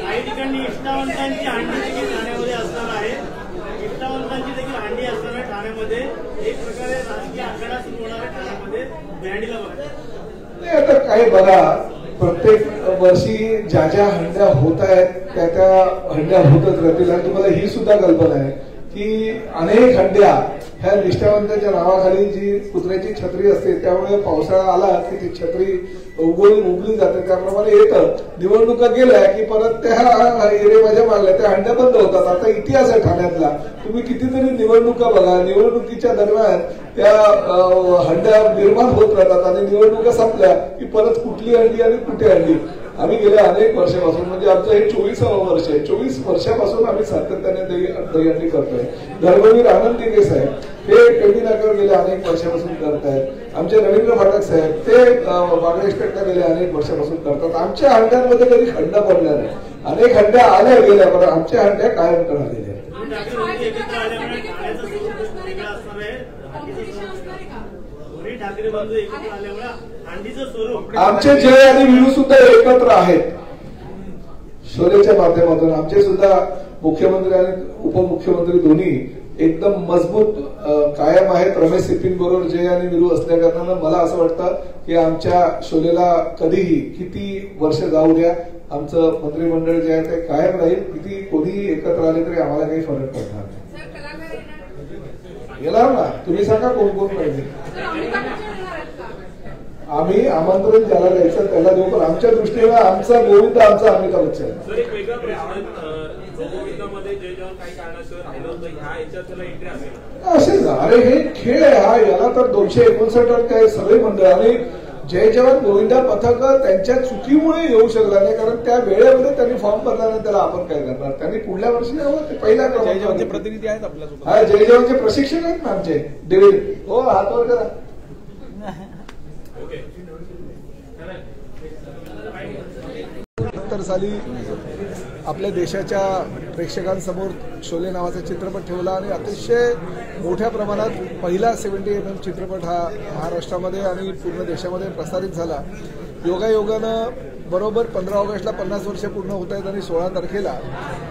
काही ठिकाणी निष्ठावंतांची हंडी देखील ठाण्यामध्ये असणार आहे. निष्ठावंतांची देखील हंडी असणार आहे ठाण्यामध्ये. एक प्रकारे राजकीय आखाडा सुरू होणार आहे ठाण्यामध्ये बँडीला बघा. नाही आता काय बघा, प्रत्येक वर्षी ज्या ज्या हंड्या होत आहेत त्या हंड्या होतच राहतील. आणि तुम्हाला ही सुद्धा कल्पना आहे की अनेक हंड्या ह्या निष्ठावंतांच्या नावाखाली जी कुत्र्याची छत्री असते त्यामुळे पावसाळा आला की ती छत्री उगली जाते. त्याप्रमाणे येतं, निवडणुका गेल्या की परत त्या एरेबाज्या मारल्या, त्या हंड्या बंद होतात. आता इतिहास आहे ठाण्यातला, तुम्ही कितीतरी निवडणुका बघा, निवडणुकीच्या दरम्यान त्या हंड्या निर्माण होत राहतात आणि निवडणुका संपल्या की परत कुठली हंडी आणि कुठे हंडी. आम्ही गेल्या अनेक वर्षापासून, म्हणजे आमचं हे 24वे वर्ष आहे, 24 वर्षापासून आम्ही सातत्याने दहीहंडी करतोय. धर्मवीर आनंद दिघे साहेब ते टेंडी नाक्यावर गेले अनेक वर्षापासून करत आहेत. आमचे रवींद्र फाटक साहेब ते बांगला इस्टेटला गेले अनेक वर्षापासून करतात. आमच्या हंड्यांमध्ये कधी खंड पडला नाही. अनेक हंड्या आल्या गेल्या पण आमच्या हंड्या कायम राहिलेल्या. आमचे जय आणि विनू सुद्धा एकत्र आहेत शोलेच्या माध्यमातून. आमचे सुद्धा मुख्यमंत्री आणि उपमुख्यमंत्री दोन्ही एकदम मजबूत कायम आहेत. रमेश सिप्पीं बरोबर जय आणि विनू असल्या कारणानं मला असं वाटतं की आमच्या शोलेला कधीही किती वर्ष जाऊ द्या आमचं मंत्रिमंडळ जे आहे ते कायम राहील. किती कोणीही एकत्र आले तरी आम्हाला काही फरक पडणार नाही. येणार ना, तुम्ही सांगा कोण कोण पाहिजे. आम्ही आमंत्रण ज्याला द्यायचं त्याला देऊ पण आमच्या दृष्टीनं आमचा गोविंद आमचा अमिताभ बच्चन. असे अरे हे खेळ आहे हा. याला तर 259 काय सगळे मंडळ आणि जय जवान गोविंदा पथक त्यांच्या चुकीमुळे येऊ शकला नाही कारण त्या वेळेमध्ये त्यांनी फॉर्म भरला नाही. त्याला आपण काय करणार. त्यांनी पुढल्या वर्षी यावं. ते पहिल्या जय जवानचे प्रतिनिधी आहेत आपल्यासोबत. हा जय जवानचे प्रशिक्षक आहेत ना आमचे डेव्हिड. हो हात वर करा. 1970 साली आपल्या देशाच्या प्रेक्षकांसमोर शोले नावाचा चित्रपट ठेवला आणि अतिशय मोठ्या प्रमाणात पहिला 70mm चित्रपट हा महाराष्ट्रामध्ये आणि पूर्ण देशामध्ये प्रसारित झाला. योगायोगानं बरोबर 15 ऑगस्टला 50 वर्ष पूर्ण होत आहेत आणि 16 तारखेला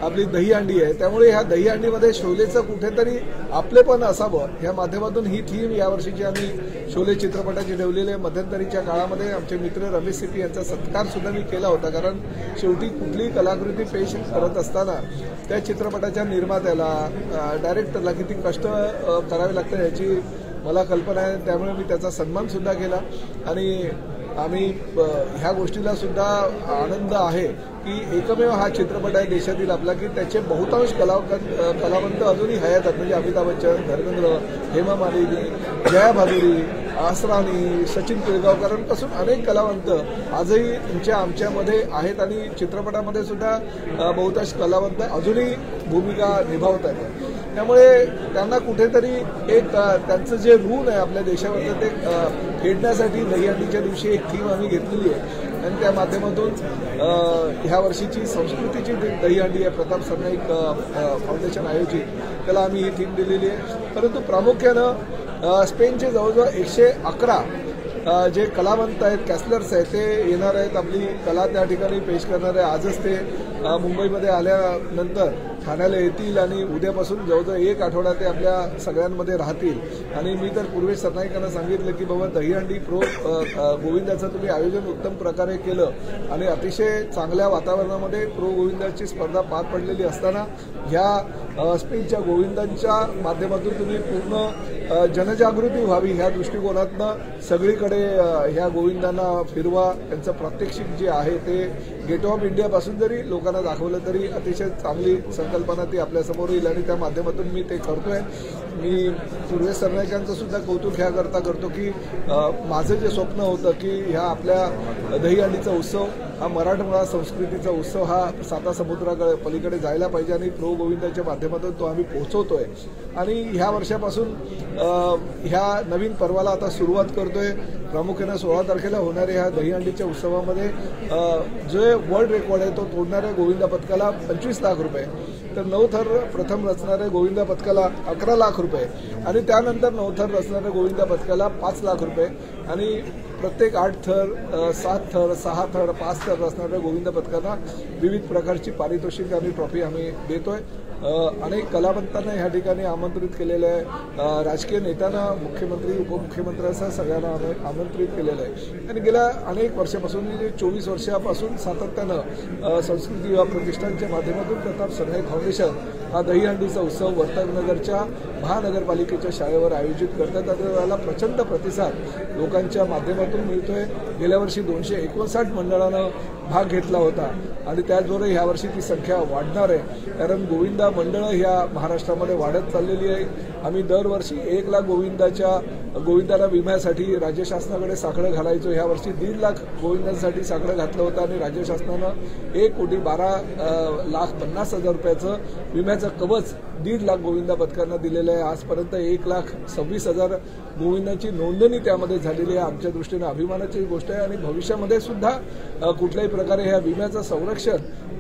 आपली दहीहंडी आहे. त्यामुळे ह्या दहीहंडीमध्ये शोलेचं कुठेतरी आपलेपण असावं ह्या माध्यमातून ही थीम यावर्षीची आम्ही शोले चित्रपटाची ठेवलेली आहे. मध्यंतरीच्या काळामध्ये आमचे मित्र रमेश सिप्पी यांचा सत्कार सुद्धा मी केला होता कारण शेवटी कुठली कलाकृती पेश करत असताना त्या चित्रपटाच्या निर्मात्याला डायरेक्टरला किती कष्ट करावे लागतं याची मला कल्पना आहे. त्यामुळे मी त्याचा सन्मान सुद्धा केला आणि आम्ही ह्या गोष्टीला सुद्धा आनंद आहे की एकमेव हा चित्रपट आहे देशातील आपला की त्याचे बहुतांश कलावंत अजूनही हयात आहेत. म्हणजे अमिताभ बच्चन, धर्मेंद्र, हेमा मालिनी, जया भादुरी, आसरानी, सचिन पिळगावकरांपासून अनेक कलावंत आजही आमच्यामध्ये आहेत आणि चित्रपटामध्ये सुद्धा बहुतांश कलावंत अजूनही भूमिका निभावत आहेत. त्यामुळे त्यांना कुठेतरी एक त्यांचं जे ऋण आहे आपल्या देशावरचं ते फेडण्यासाठी दहीहंडीच्या दिवशी एक थीम आम्ही घेतलेली आहे आणि त्या माध्यमातून ह्या वर्षीची संस्कृतीची दहीहंडी आहे प्रताप सरनाईक फाउंडेशन आयोजित त्याला आम्ही ही थीम दिलेली आहे. परंतु प्रामुख्यानं स्पेनचे जवळजवळ 111 जे कलावंत आहेत कॅसलर्स आहेत ते येणार आहेत. आपली कला त्या ठिकाणी पेश करणार आहे. आजच ते मुंबईमध्ये आल्यानंतर ठाण्याला येतील आणि उद्यापासून जवळजवळ 1 आठवडा ते आपल्या सगळ्यांमध्ये राहतील. आणि मी तर पूर्वेश सरनाईकांना सांगितलं की बाबा दहीहंडी प्रो गोविंदाचं तुम्ही आयोजन उत्तम प्रकारे केलं आणि अतिशय चांगल्या वातावरणामध्ये प्रो गोविंदाची स्पर्धा पार पडलेली असताना ह्या स्पेनच्या गोविंदांच्या माध्यमातून तुम्ही पूर्ण जनजागृती व्हावी ह्या दृष्टिकोनातनं सगळीकडे ह्या गोविंदांना फिरवा. त्यांचं प्रात्यक्षिक जे आहे ते गेट ऑफ इंडियापासून जरी लोकांना दाखवलं तरी अतिशय चांगली संकल्पना ती आपल्यासमोर येईल आणि त्या माध्यमातून मी ते करतोय. मी पूर्वेश सरनाईकांचं सुद्धा कौतुक ह्याकरता करतो की माझं जे स्वप्न होतं की ह्या आपल्या दहीहंडीचा उत्सव हा मराठमोळा संस्कृतीचा उत्सव हा साता समुद्राकडे पलीकडे जायला पाहिजे आणि प्रो गोविंदाच्या माध्यमातून तो आम्ही पोहोचवतोय. आणि ह्या वर्षापासून ह्या नवीन पर्वाला आता सुरुवात करतोय. प्रामुख्याने 16 तारखेला होणाऱ्या ह्या दहीहंडीच्या उत्सवामध्ये जे वर्ल्ड रेकॉर्ड आहे तो तोडणाऱ्या गोविंदा पथकाला 25 लाख रुपये तर 9 थर प्रथम रचणाऱ्या गोविंदा पथकाला 11 लाख रुपये आणि त्यानंतर 9 थर रचणाऱ्या गोविंदा पथकाला 5 लाख रुपये आणि प्रत्येक 8 थर 7 थर 6 थर 5 थर रचणाऱ्या गोविंदा पथकांना विविध प्रकारची पारितोषिक आणि ट्रॉफी आम्ही देतोय. अनेक कलावंतांना ह्या ठिकाणी आमंत्रित केलेलं आहे. राजकीय नेत्यांना मुख्यमंत्री उपमुख्यमंत्र्यांसह सगळ्यांना आमंत्रित केलेलं आहे. आणि गेल्या अनेक वर्षापासून म्हणजे 24 वर्षापासून सातत्यानं संस्कृती विभाग प्रतिष्ठानच्या माध्यमातून प्रताप सरनाईक फाउंडेशन हा दहीहंडीचा उत्सव वर्तकनगरच्या महानगरपालिकेच्या शाळेवर आयोजित करतात आणि त्याला प्रचंड प्रतिसाद लोकांच्या माध्यमातून मिळतोय. गेल्या वर्षी 259 मंडळानं भाग घेतला होता आणि त्याचबरोबर यावर्षी ती संख्या वाढणार आहे, कारण गोविंदा मंडळं ह्या महाराष्ट्रामध्ये वाढत चाललेली आहे. आम्ही दरवर्षी 1 लाख गोविंदाला विम्यासाठी राज्य शासनाकडे साकडं घालायचो. यावर्षी 1.5 लाख गोविंदांसाठी साकडं घातलं होतं आणि राज्य शासनानं 1,12,50,000 रुपयाचं विम्याचं कवच 1.5 लाख गोविंदा पथकांना दिलेलं आहे. आजपर्यंत 1,26,000 गोविंदांची नोंदणी त्यामध्ये झालेली आहे. आमच्या दृष्टीनं अभिमानाची गोष्ट आहे आणि भविष्यामध्ये सुद्धा कुठल्याही प्रकारे ह्या विम्याचं संरक्षण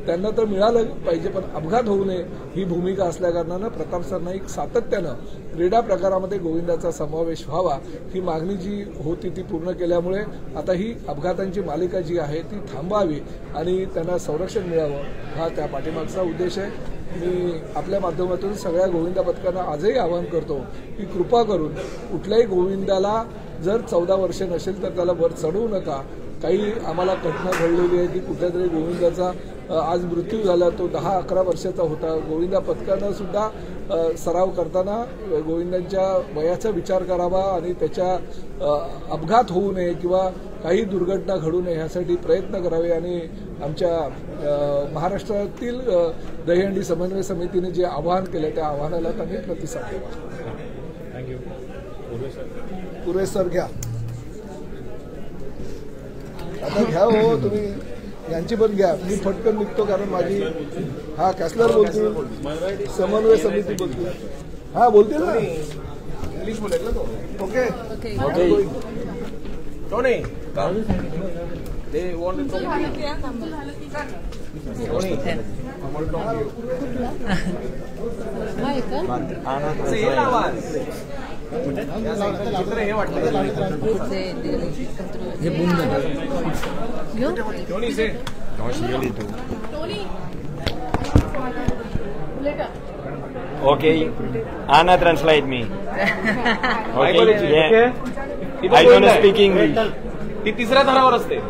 त्यांना तर मिळालं पाहिजे, पण अपघात होऊ नये ही भूमिका असल्याकारणानं प्रताप सरनाईक सातत्यानं क्रीडा प्रकारामध्ये गोविंदाचा समावेश व्हावा ही मागणी जी होती ती पूर्ण केल्यामुळे आता ही अपघातांची मालिका जी आहे ती थांबावी आणि त्यांना संरक्षण मिळावं हा त्या पाठीमागचा उद्देश आहे. मी आपल्या माध्यमातून सगळ्या गोविंदा पथकांना आजही आवाहन करतो की कृपा करून कुठल्याही गोविंदाला जर 14 वर्ष नसेल तर त्याला वर चढवू नका. काही आम्हाला घटना घडलेली आहे की कुठल्यातरी गोविंदाचा आज मृत्यू झाला, तो 10-11 वर्षाचा होता. गोविंदा पथकानं सुद्धा सराव करताना गोविंदांच्या वयाचा विचार करावा आणि त्याच्या अपघात होऊ नये किंवा काही दुर्घटना घडू नये यासाठी प्रयत्न करावे आणि आमच्या महाराष्ट्रातील दहीहंडी समन्वय समितीने जे आवाहन केलं त्या आवाहनाला त्यांनी प्रतिसाद द्यावा. थँक्यू. पुरे सर घ्या, आता घ्या हो तुम्ही, यांची पण घ्या. मी फटकन निघतो कारण माझी कॅसलर बोलतील, समन्वय समिती बोलतील. बोलतील ना इंग्लिश बोलेल ना तो. Okay Tony they want to चित्र हे वाटतं टोनी से Okay, Anna translate me. Okay, yeah. I don't speak English. ती तिसऱ्या थरावर असते.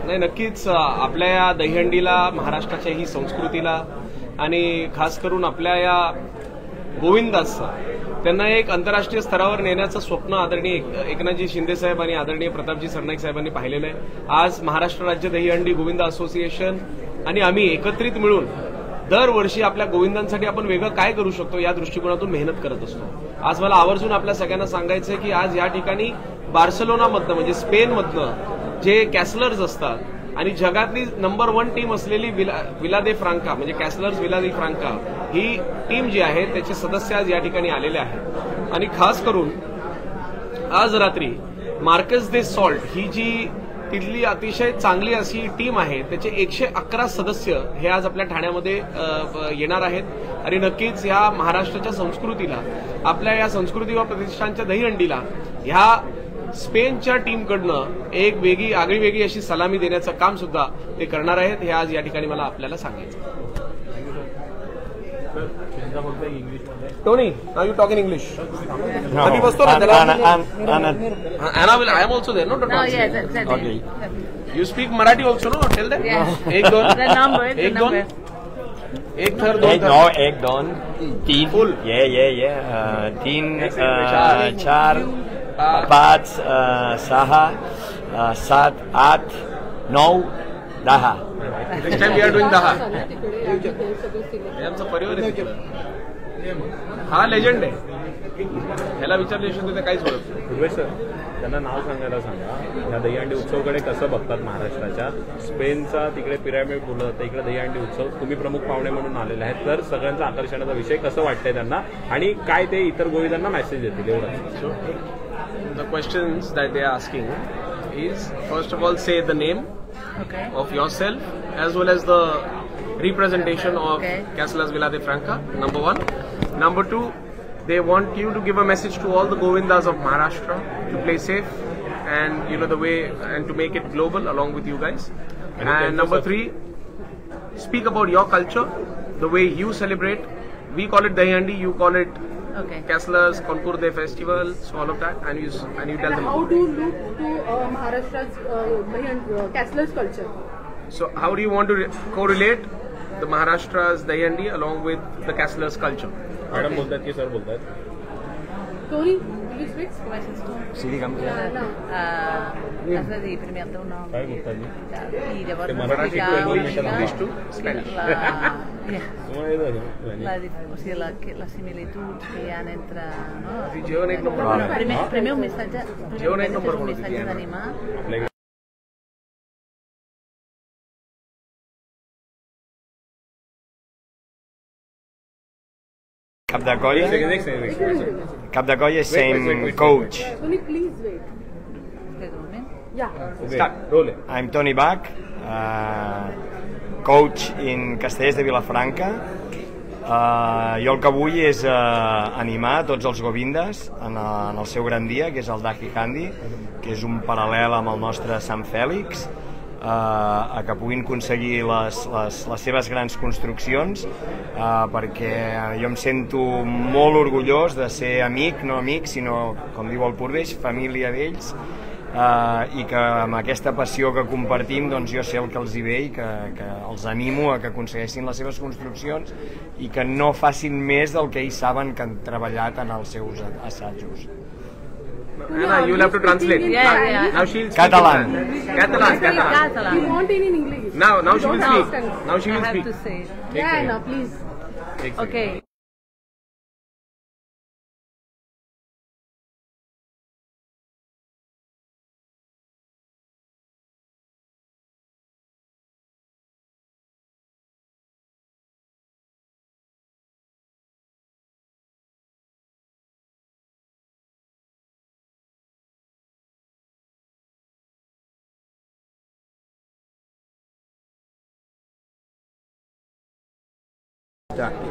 नाही, नक्कीच आपल्या या दहीहंडीला, महाराष्ट्राच्या ही संस्कृतीला आणि खास करून आपल्या या गोविंदाचा त्यांना एक आंतरराष्ट्रीय स्तरावर नेण्याचं स्वप्न आदरणीय एकनाथजी शिंदे साहेब आणि आदरणीय प्रतापजी सरनाईक साहेबांनी पाहिलेलं आहे. आज महाराष्ट्र राज्य दहीहंडी गोविंदा असोसिएशन आणि आम्ही एकत्रित मिळून दरवर्षी आपल्या गोविंदांसाठी आपण वेगळं काय करू शकतो या दृष्टिकोनातून मेहनत करत असतो. आज मला आवर्जून आपल्या सगळ्यांना सांगायचं आहे की आज या ठिकाणी बार्सेलोनामधनं म्हणजे स्पेनमधनं जे कॅसलर्स असतात आणि जगातली नंबर 1 टीम असलेली विला दे फ्रांका म्हणजे कॅसलर्स विला दे फ्रांका ही टीम जी आहे त्याचे सदस्य आज या ठिकाणी आलेले आहेत. आणि खास करून आज रात्री मार्कस दे सॉल्ट ही जी तिथली अतिशय चांगली अशी टीम आहे त्याचे 111 सदस्य हे आज आपल्या ठाण्यामध्ये येणार आहेत. आणि नक्कीच या महाराष्ट्राच्या संस्कृतीला, आपल्या या संस्कृती व प्रतिष्ठानच्या दहीहंडीला ह्या स्पेनच्या टीमकडनं एक आगळीवेगळी अशी सलामी देण्याचं काम सुद्धा ते करणार आहेत. हे आज या ठिकाणी मला आपल्याला सांगायचं. Tony, now you talk in English. आधी बसतो ना त्याला. Anna will, I am also there, no? Okay. You speak Marathi also, no? Tell them. एक दोन. एक दोन. एक थर दोन. एक दोन. तीन. Full. Yeah. 3, 4, 5, 6, 7, 8, 9, 10. This time we are doing 10. हे आमचा परिवार आहे. हा लेजंड आहे. ह्याला विचारल्याशिवाय ते काहीच होत. पूर्वेश सर, त्यांना नाव सांगायला सांगा. ह्या दहीहंडी उत्सवकडे कसं बघतात महाराष्ट्राच्या? स्पेनचा तिकडे पिरॅमिड बोललं तर इकडे दहीहंडी उत्सव तुम्ही प्रमुख पाहुणे म्हणून आलेले आहेत, तर सगळ्यांचा आकर्षणाचा विषय कसं वाटतंय त्यांना आणि काय ते इतर गोविंदांना मेसेज देतील एवढं? The questions that they are asking is, first of all, say the name of yourself as well as the representation of Castles Villa de Franca, number 1. Number 2, they want you to give a message to all the Govindas of Maharashtra to play safe and the way and to make it global along with you guys. And number 3, speak about your culture, the way you celebrate. We call it Dahihandi, you call it Castles, Kanpur Day Festival, so all of that, and you tell them. How do you look to Maharashtra's Castles culture? So how do you want to correlate? the Maharashtra's Dahiyandi along with the Kastlers culture. Madam बोलतात की sir बोलतात? Tony, will you switch? Sí, digue'm què. Has de dir primer el teu nom. काय बोलतात जी? I llavors Marathi to English to Spanish. les similituds que hi ha entre... No? जेवण एक number Primer un missatge d'animar. Cap de colla? Cap de colla is same coach. Tony, please wait. Yeah. Start. Roll it. I'm Tony Bach, coach in Castellers de Vilafranca. Jo el que vull és animar tots els govindes en el seu gran dia, que és el Dahi Handi, que és un paral·lel amb el nostre Sant Fèlix, a que puguin aconseguir les seves grans construccions, perquè jo em sento molt orgullós de ser amic, no amic, sinó, com diu el Purveix, família d'ells, i que amb aquesta passió que compartim doncs jo sé el que els hi ve i que els animo a que aconsegueixin les seves construccions i que no facin més del que ells saben que han treballat en els seus assajos. Anna, you will have to translate. Yeah. Now she'll speak Catalan. Catalan. You want it in English? Now she will speak. Now she will I have speak. to say. Yeah, Anna, please. Okay.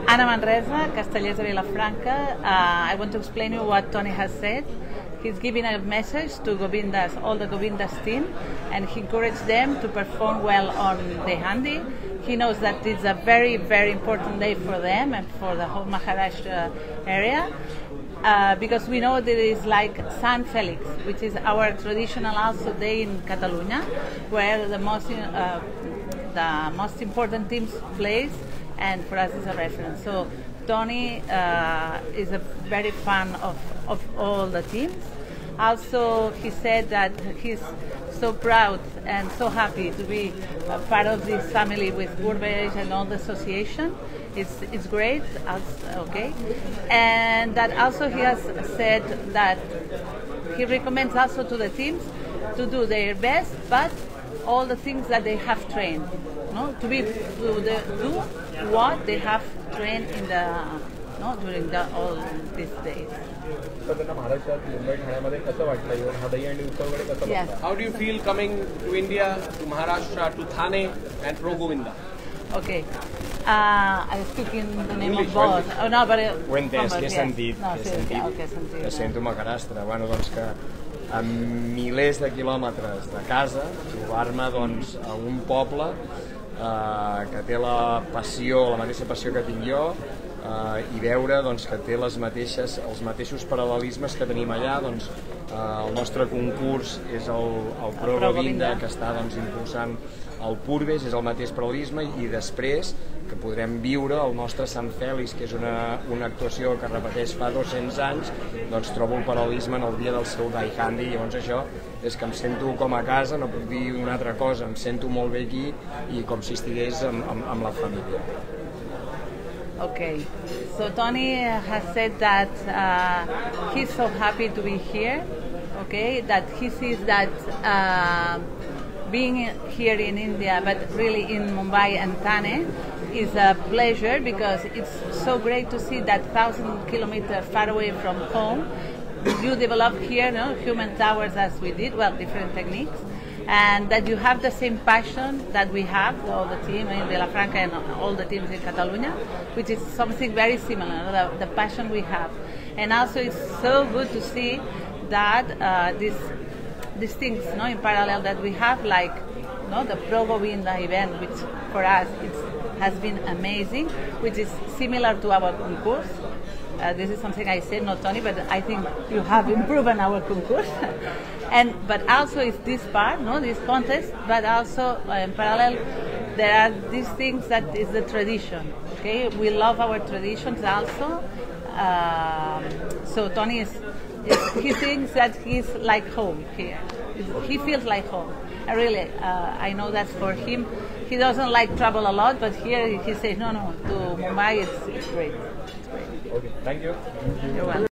Anna Manresa, Castellers de Vilafranca. I want to explain you what Tony has said. He's giving a message to Govindas, all the Govindas team, and he encouraged them to perform well on the Handi. He knows that it's a very, very important day for them and for the whole Maharashtra area. Because we know there is like Sant Felix, which is our traditional also day in Catalonia, where the most important teams plays, and for us is a reference. So Tony is a very fan of all the teams. Also, he said that he's so proud and so happy to be a part of this family with Purvej and all the association. It's great, okay. And that also he has said that he recommends also to the teams to do their best, but all the things that they have trained, no, to do what they have trained in during all these days. Yes. How do you feel coming to India, to Maharashtra, to Thane and Pro Govinda? Okay. I speak in the name of both. Oh, no, but Ho he entès, que he sentit. No, sentit. Que sento Maharashtra. Bueno, doncs que a milers de quilòmetres de casa, trobar-me doncs a un poble que té la mateixa passió que tinc jo, i veure doncs, que té els mateixos paral·lelismes que tenim allà. Doncs, el nostre concurs és el Pro Govinda, que està doncs, impulsant el Purvej, és el mateix paral·lelisme, i després que podrem viure el nostre Sant Fèlix, que és una actuació que repeteix fa 200 anys, doncs trobo el paral·lelisme en el dia del seu Dahi Handi. Llavors això és que em sento com a casa, no puc dir una altra cosa, em sento molt bé aquí i com si estigués amb la família. Okay, so Tony has said that he's so happy to be here, okay, that he sees that being here in India, but really in Mumbai and Thane, is a pleasure because it's so great to see that 1,000 kilometers far away from home, you develop here, human towers as we did, well, different techniques, and that you have the same passion that we have, all the team in Vilafranca and all the teams in Catalonia, which is something very similar, the passion we have. And also it's so good to see that these things in parallel that we have, like the Pro Govinda event, which for us has been amazing, which is similar to our concurs. This is something I said, not Tony, but I think you have improved on our concurs. But also it's this part, this contest, but also in parallel there are these things that is the tradition. Okay, we love our traditions also. So Tony he thinks that he's like home here. He feels like home. Really, I know that for him, he doesn't like travel a lot, but here he says, no, to Mumbai, it's great. It's great. Okay, thank you. You're welcome.